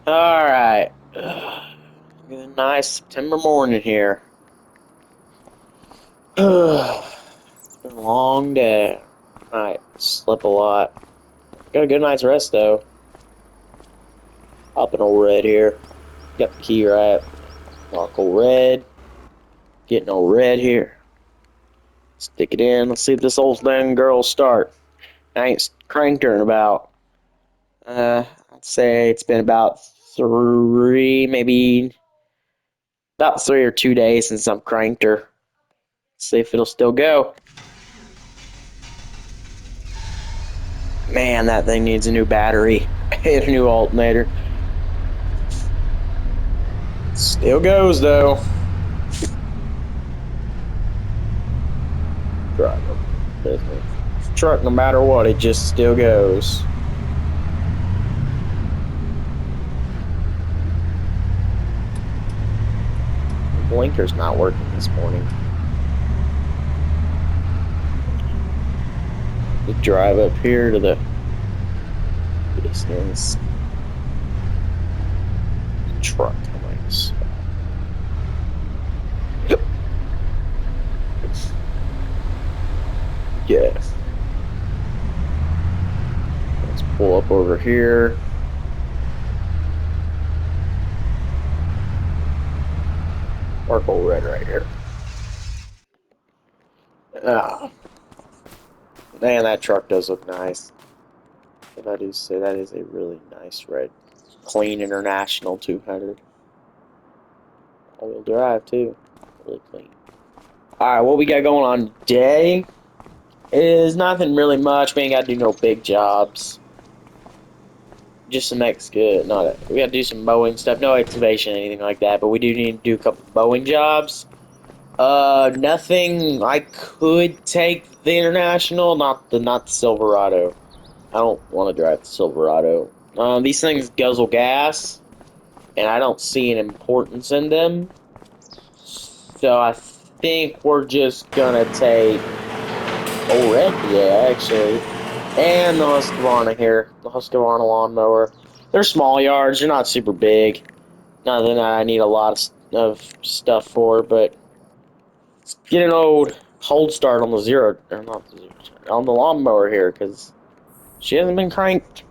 Alright. Good nice September morning here. It's been a long day. I slept a lot. Got a good night's rest though. Hopping old red here. Got the key right. Lock old red. Getting old red here. Stick it in. Let's see if this old dang girl start. I ain't cranked her in about I'd say it's been about maybe about 3 or 2 days since I've cranked her. See if it'll still go. Man, that thing needs a new battery and a new alternator. Still goes though. Driver business. Truck, no matter what, it just still goes. The blinker's not working this morning. We drive up here to the business. Truck comings. Yep. Yeah. Let's pull up over here. Sparkle red right here. Ah. Man, that truck does look nice. But I do say that is a really nice red. Clean International 200. All-wheel drive, too. Really clean. Alright, what we got going on today is nothing really much. We ain't got to do no big jobs. Just some we got to do some mowing stuff. No excavation, anything like that. But we do need to do a couple mowing jobs. Nothing. I could take the International, not the Silverado. I don't want to drive the Silverado. These things guzzle gas, and I don't see an importance in them. So I think we're just gonna take red today, actually, and the Husqvarna here, the Husqvarna lawnmower. They're small yards. They're not super big. Nothing that I need a lot of stuff for, but let's get an old cold start on the on the lawnmower here, because she hasn't been cranked.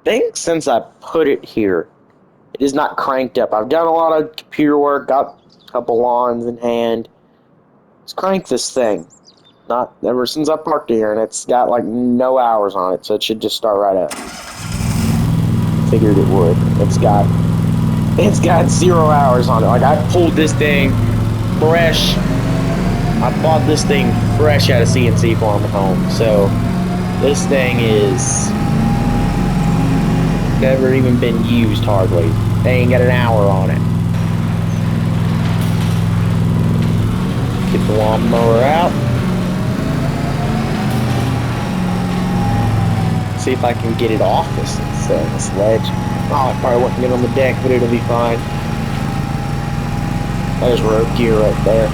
I think since I put it here, it is not cranked up. I've done a lot of computer work, got a couple lawns in hand. Let's crank this thing. Not ever since I parked here, and it's got like no hours on it, so it should just start right up. Figured it would. It's got 0 hours on it. Like, I pulled this thing fresh. I bought this thing fresh out of CNC Farm at home. So this thing is never even been used hardly. They ain't got an hour on it. Get the lawnmower out. See if I can get it off this ledge. Oh, I probably wouldn't get on the deck, but it'll be fine. There's road gear right there.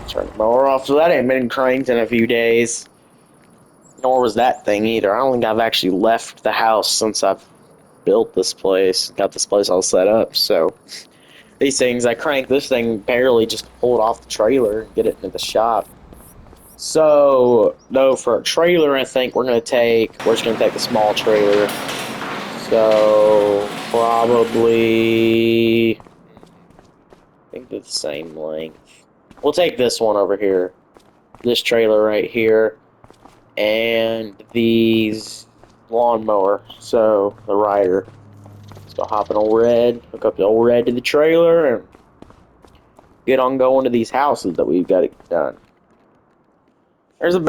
Turn the mower off. So that ain't been cranked in a few days. Nor was that thing either. I don't think I've actually left the house since I've built this place. Got this place all set up. So these things, I crank this thing barely just to pull it off the trailer and get it into the shop. So, no, for a trailer, I think we're just going to take a small trailer. So, probably, I think they're the same length. We'll take this one over here. This trailer right here. And these lawnmower. So, the rider. Let's go hop in old red. Hook up the old red to the trailer. And get on going to these houses that we've got to get done. There's a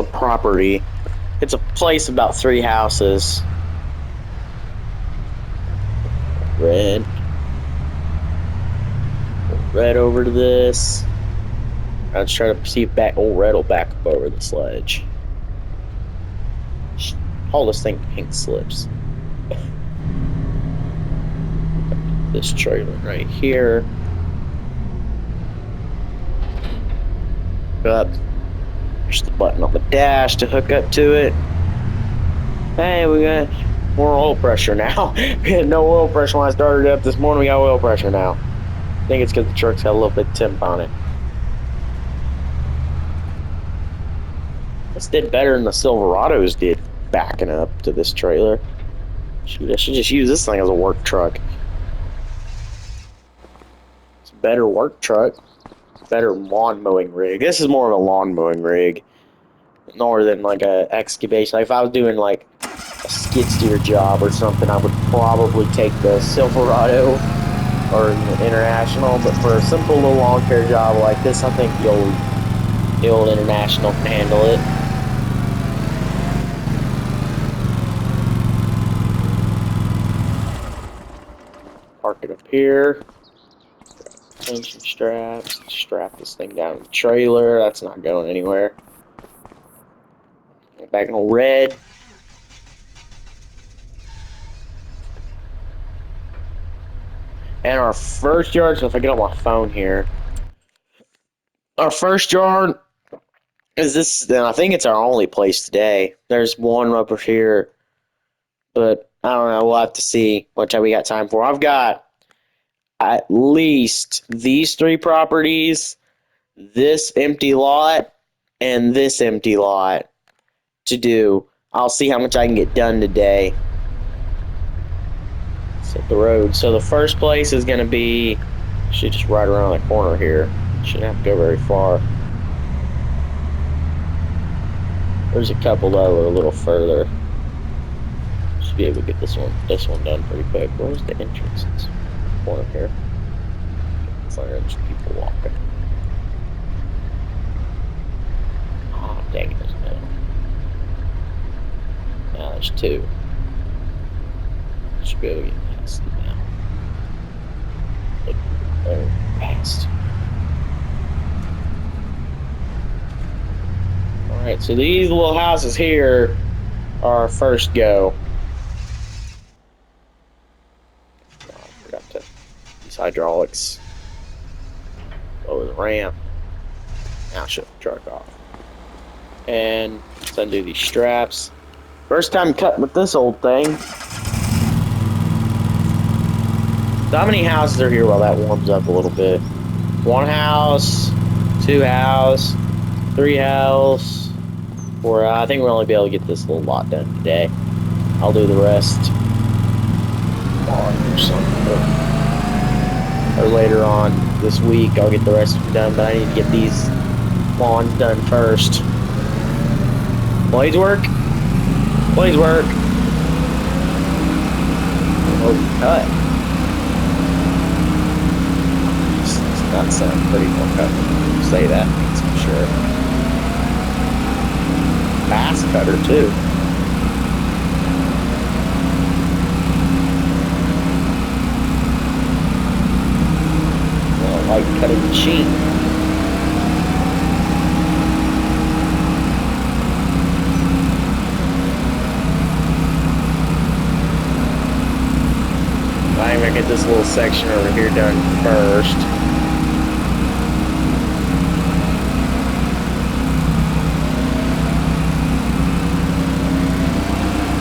property. It's a place about 3 houses. Red over to this. I'll try to see if old red will back up over the sledge. All this thing pink slips. This trailer right here. Up. Push the button on the dash to hook up to it. Hey, we got more oil pressure now. We had no oil pressure when I started it up this morning. We got oil pressure now. I think it's because the truck's got a little bit of temp on it. This did better than the Silverados did backing up to this trailer. Shoot, I should just use this thing as a work truck. It's a better work truck. Better lawn mowing rig. This is more of a lawn mowing rig. More than like a excavation. Like if I was doing like a skid steer job or something, I would probably take the Silverado or the International. But for a simple little lawn care job like this, I think the old International can handle it. Park it up here. Tension straps. Strap this thing down in the trailer. That's not going anywhere. Back in red. And our first yard, so if I get on my phone here, our first yard is this, and I think it's our only place today. There's one over here, but I don't know. We'll have to see what time we got time for. I've got at least these three properties, this empty lot, and this empty lot to do. I'll see how much I can get done today. Set the road. So the first place is going to be, should just right around the corner here. Shouldn't have to go very far. There's a couple that are a little further. Should be able to get this one done pretty quick. Where's the entrance? It's corner here. It's like there's people walking. Ah, oh, dang it, there's no. Now there's two. Should be able to get past them now. Look, they're past. Alright, so these little houses here are our first go. Oh, I forgot to use hydraulics. Lower the ramp. Now shut the truck off. And let's undo these straps. First time cutting with this old thing. So how many houses are here while that warms up a little bit? One house, two house, three house. Or I think we'll only be able to get this little lot done today. I'll do the rest tomorrow or something. Or later on this week, I'll get the rest of them done. But I need to get these lawns done first. Blades work? Blades work. Oh, cut. It's not sound pretty well cut. Say that, that's for sure. Fast cutter too. Well, I like cutting machine. I'm gonna get this little section over here done first.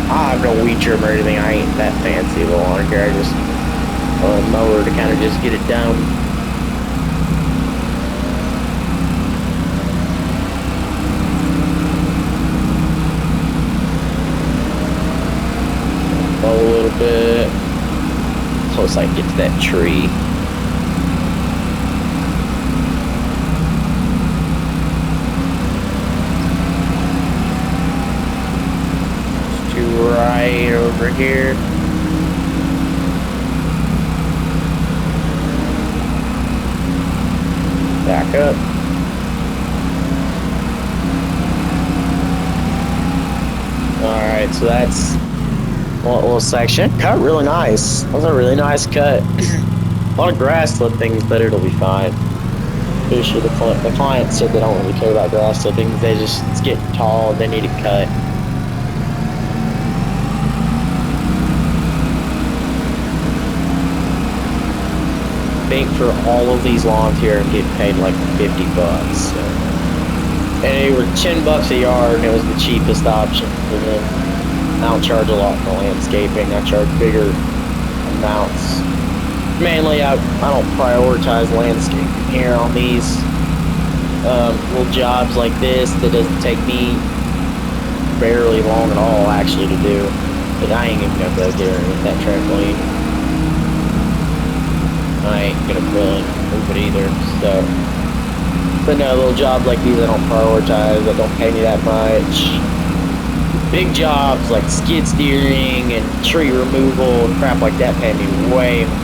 I have no weed trimmer or anything. I ain't that fancy of a lawn care. I just a mower to kind of just get it down. Mow a little bit. Close I can get to that tree. Right over here. Back up. Alright, so that's one little section. Cut really nice. That was a really nice cut. A lot of grass clippings, but it'll be fine. Pretty sure the client said they don't really care about grass clippings. They just, it's getting tall, they need it cut. I think for all of these lawns here, I'm getting paid like $50. So And they were $10 a yard, and it was the cheapest option for them. I don't charge a lot for landscaping. I charge bigger amounts. Mainly, I don't prioritize landscaping here on these little jobs like this. That doesn't take me barely long at all, actually, to do. But I ain't even gonna go there with that trampoline. I ain't gonna really move it either. So, but no, little jobs like these I don't prioritize. That don't pay me that much. Big jobs like skid steering and tree removal and crap like that pay me way more.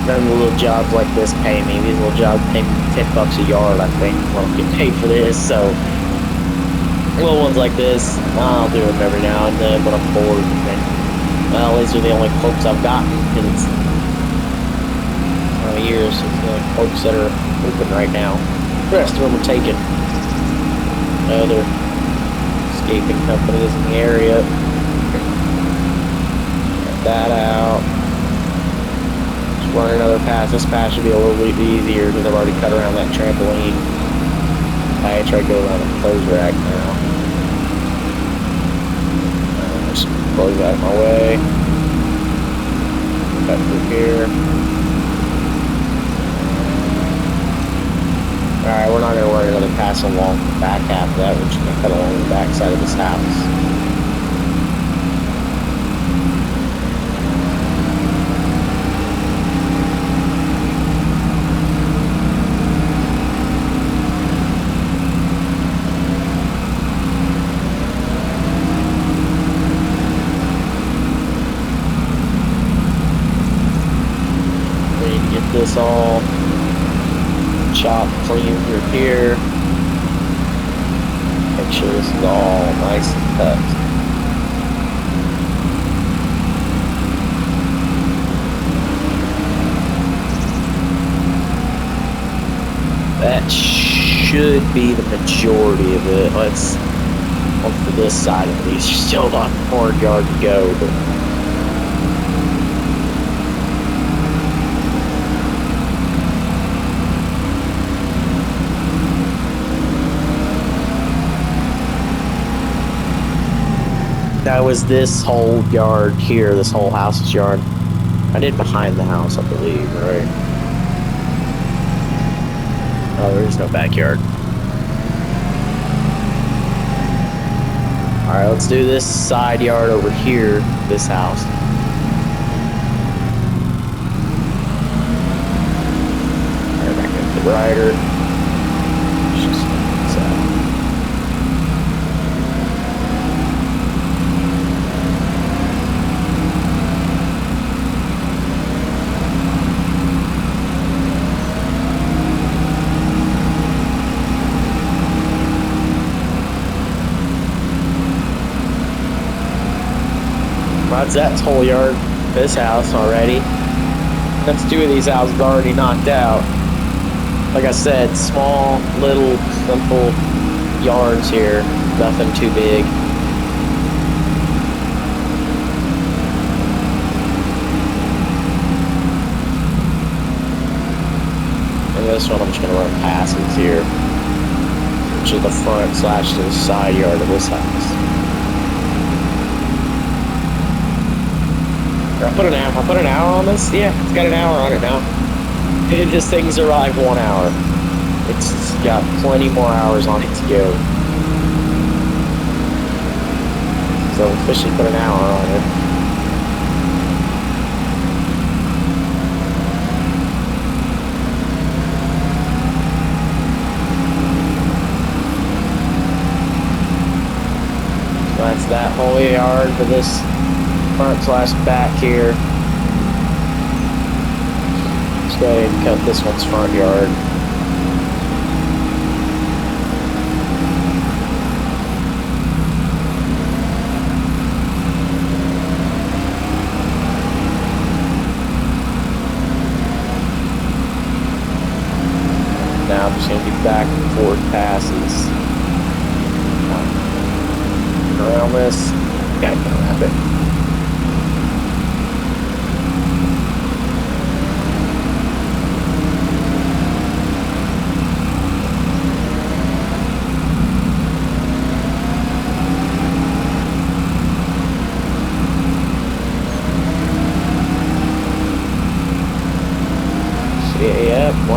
None of the little jobs like this pay me. These little jobs pay me $10 a yard, I think, when I get paid for this. So, little ones like this, I'll do them every now and then when I'm bored. And, well, these are the only quotes I've gotten because it's years. It's the only quotes that are open right now. The rest of them are taken. Other escaping companies in the area. Get that out. Run another pass. This pass should be a little bit easier because I've already cut around that trampoline. I try to go around the clothes rack now. Just close out of my way. Cut through here. Alright, we're not going to run another pass along the back half of that. We're just going to cut along the back side of this house. This all chopped clean through here. Make sure this is all nice and cut. That should be the majority of it. Let's look for this side at least. Still a lot more yard to go, but that was this whole yard here, this whole house's yard. I did behind the house, I believe, right? Oh, there's no backyard. Alright, let's do this side yard over here, this house. Alright, back into the rider. That's whole yard, this house already. That's two of these houses already knocked out. Like I said, small, little, simple yards here. Nothing too big. And this one I'm just going to run passes here, which is the front / the side yard of this house. I put an hour on this? Yeah, it's got an hour on it now. This thing's arrived 1 hour. It's got plenty more hours on it to go. So officially put an hour on it. So that's that whole yard for this front / back here. Let's go ahead and cut this one's front yard. Now I'm just going to do back and forth passes. Around this. Gotta get around it.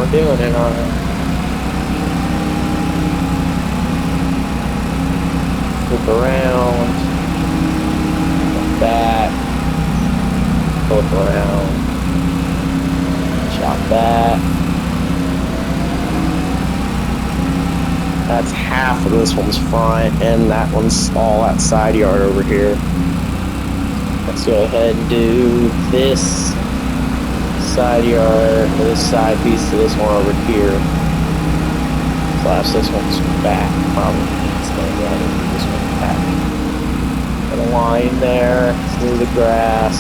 not doing it on it. Flip around. Back. Flip around. Chop that. That's half of this one's front, and that one's all that side yard over here. Let's go ahead and do this side yard, this side piece to this one over here. Slash this one's back, probably. It's going to run into this one back. Put a line there through the grass.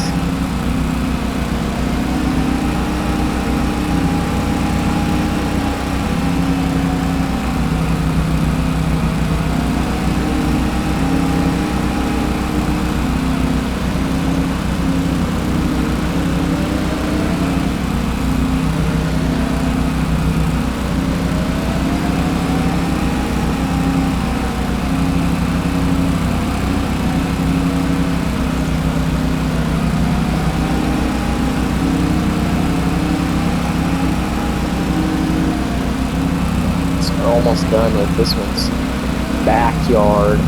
Almost done with this one's backyard.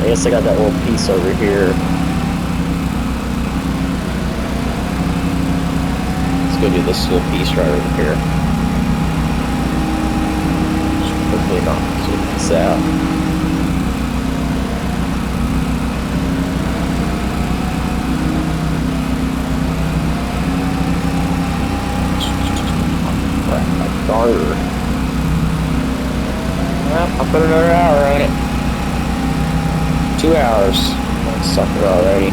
I guess I got that little piece over here. Let's go do this little piece right over here. Hopefully not zoom this out. Darter. Well, I'll put another hour on it. 2 hours. That sucker already.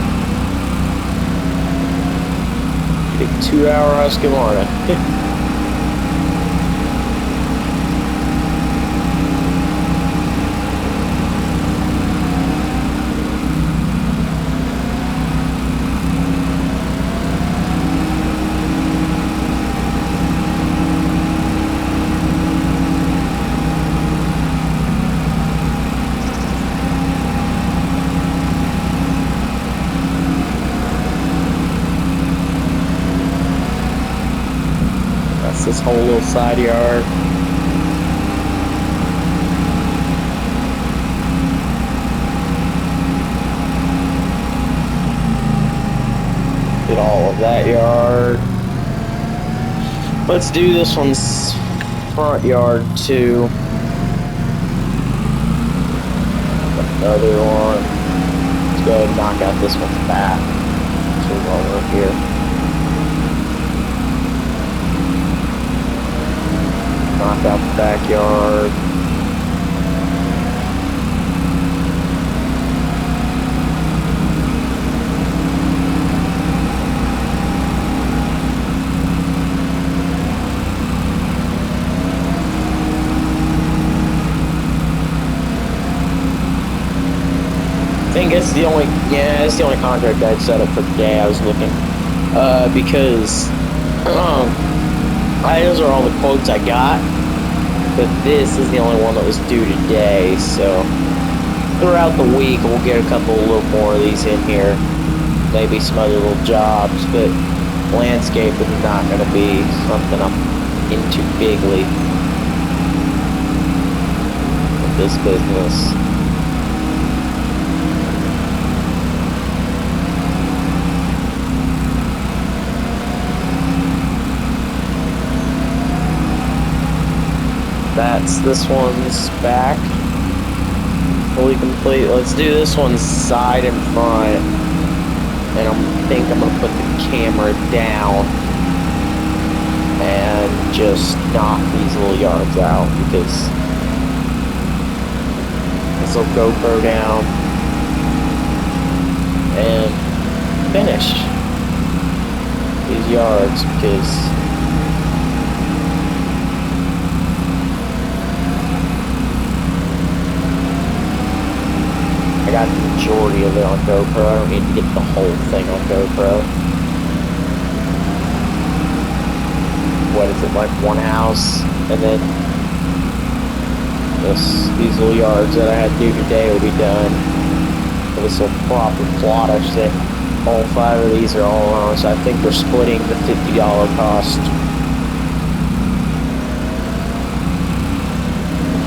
Big 2 hour Husqvarna. This whole little side yard. Did all of that yard. Let's do this one's front yard too. Another one. Let's go ahead and knock out this one's back. So we're over here. Knock out the backyard. I think it's the only, it's the only contract I'd set up for today. I was looking, because, those are all the quotes I got, but this is the only one that was due today, so throughout the week we'll get a little more of these in here, maybe some other little jobs, but landscaping is not going to be something I'm into bigly with this business. That's this one's back, fully complete. Let's do this one's side and front, and I think I'm gonna put the camera down and just knock these little yards out, because this will GoPro down and finish these yards, because I got the majority of it on GoPro. I don't need to get the whole thing on GoPro. What is it, like one house, and then these little yards that I had to do today will be done. For this little proper plot, I think all 5 of these are all on, so I think we're splitting the $50 cost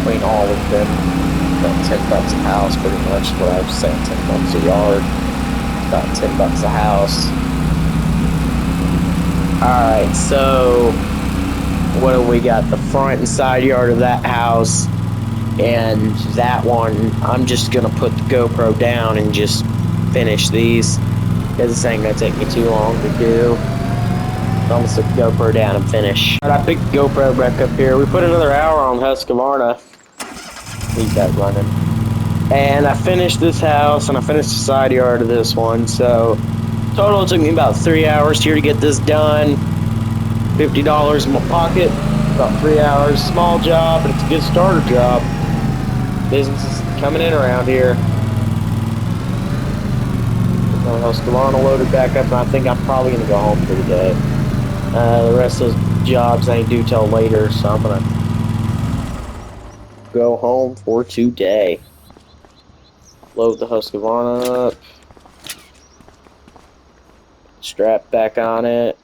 between all of them. About $10 a house, pretty much what I was saying. $10 a yard. About $10 a house. Alright, so what do we got? The front and side yard of that house, and that one, I'm just gonna put the GoPro down and just finish these, because this ain't gonna take me too long to do. So I'm gonna put the GoPro down and finish. Alright, I picked the GoPro back up here. We put another hour on Husqvarna. Leave that running. And I finished this house, and I finished the side yard of this one, so total it took me about 3 hours here to get this done. $50 in my pocket, about 3 hours. Small job, but it's a good starter job. Business is coming in around here. Husqvarna loaded back up, and I think I'm probably going to go home for the day. The rest of those jobs ain't due till later, so I'm going to go home for today. Load the Husqvarna up. Strap back on it.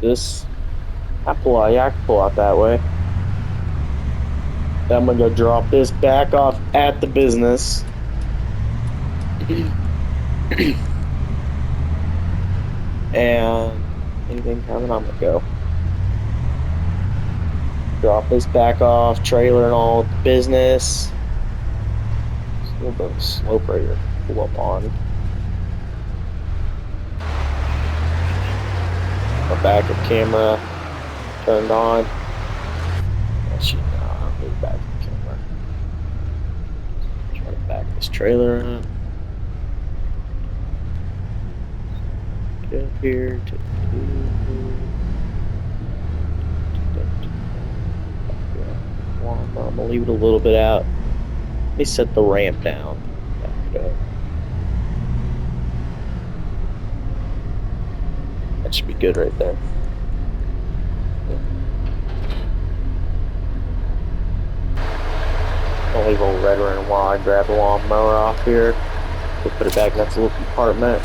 This, I can pull out that way. Then I'm gonna go drop this back off at the business. And anything coming, I'm gonna go. Drop this back off, trailer and all at the business. There's a little bit of a slope right here to pull up on. My backup camera turned on. Actually, no, I'll move back the camera. Try to back this trailer up. Get up here to I'm gonna leave it a little bit out. Let me set the ramp down. Back it up. That should be good right there. I'll leave old red running while I grab the lawnmower off here. We'll put it back in that little compartment.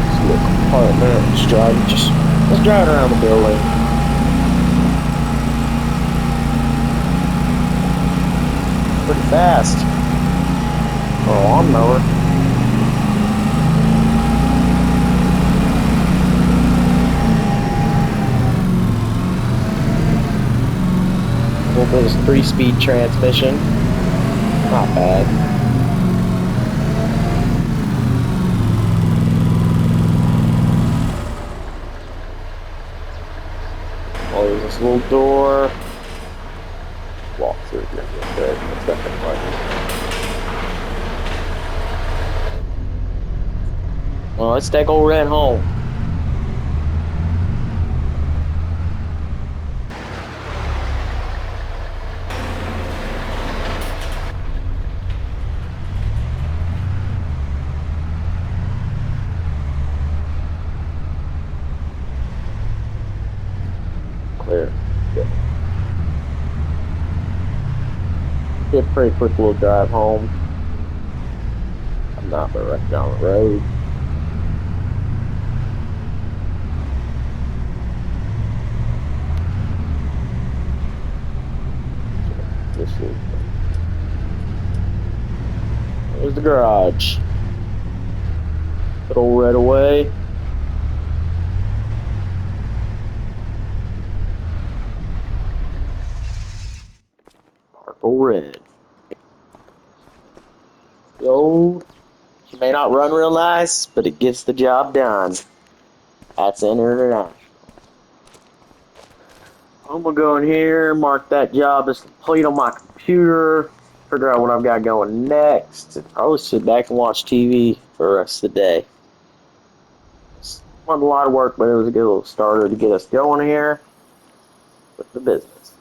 This little compartment. Let's drive around the building. Pretty fast for a lawnmower. A little bit of 3-speed transmission. Not bad. Oh, there's this little door. Walk through here real quick. What's that thing like? Well, let's take old Red home. Clear. Good. Be a pretty quick little drive home. I'm not gonna wreck down the road. This is. There's the garage. Put old Red away. Park old Red. The old. She may not run real nice, but it gets the job done. That's international. I'm gonna go in here, mark that job as complete on my computer, figure out what I've got going next, and probably sit back and watch TV for the rest of the day. It wasn't a lot of work, but it was a good little starter to get us going here with the business.